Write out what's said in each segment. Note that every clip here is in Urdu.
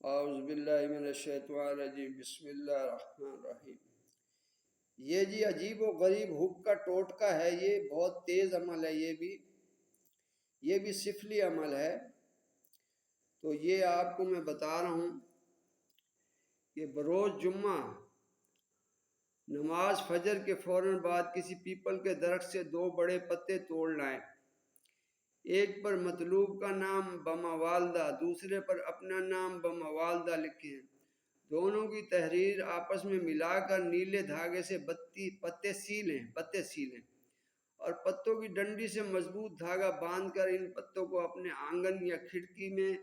اعوذ باللہ من الشیطان الرجیم، بسم اللہ الرحمن الرحیم۔ یہ جی عجیب و غریب حق کا ٹوٹکا ہے، یہ بہت تیز عمل ہے، یہ بھی سفلی عمل ہے۔ تو یہ آپ کو میں بتا رہا ہوں کہ بروز جمعہ نماز فجر کے فوراً بعد کسی پیپل کے درخت سے 2 بڑے پتے توڑ لائیں۔ ایک پر مطلوب کا نام بما والدہ، دوسرے پر اپنا نام بما والدہ لکھیں۔ دونوں کی تحریر آپس میں ملا کر نیلے دھاگے سے پتے سیلیں اور پتوں کی ڈنڈی سے مضبوط دھاگا باندھ کر ان پتوں کو اپنے آنگن یا کھڑکی میں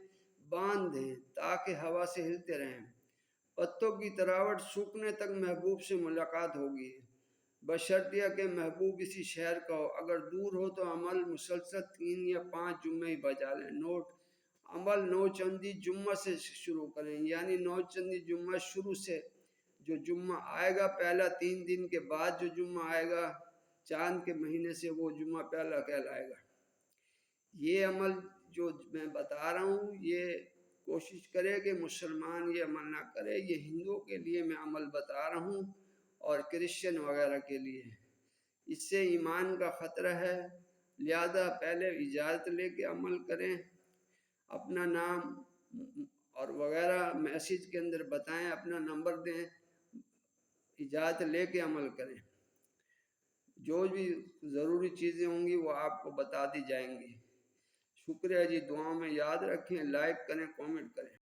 باندھ دیں تاکہ ہوا سے ہلتے رہیں۔ پتوں کی تراوٹ سوکھنے تک محبوب سے ملاقات ہوگی، بشرطیہ کہ محبوب اسی شہر کا ہو۔ اگر دور ہو تو عمل مسلسل 3 یا 5 جمعے ہی بجا لیں۔ نوٹ: عمل 9 چندی جمعہ سے شروع کریں، یعنی 9 چندی جمعہ شروع سے جو جمعہ آئے گا پہلا 3 دن کے بعد جو جمعہ آئے گا چاند کے مہینے سے وہ جمعہ پہلا کہلائے گا۔ یہ عمل جو میں بتا رہا ہوں یہ کوشش کرے کہ مسلمان یہ عمل نہ کرے۔ یہ ہندوؤں کے لیے میں عمل بتا رہا ہوں اور کرسچن وغیرہ کے لیے۔ اس سے ایمان کا خطرہ ہے، لہذا پہلے اجازت لے کے عمل کریں۔ اپنا نام اور وغیرہ میسیج کے اندر بتائیں، اپنا نمبر دیں، اجازت لے کے عمل کریں۔ جو بھی ضروری چیزیں ہوں گی وہ آپ کو بتا دی جائیں گی۔ شکریہ جی، دعاؤں میں یاد رکھیں، لائک کریں، کومنٹ کریں۔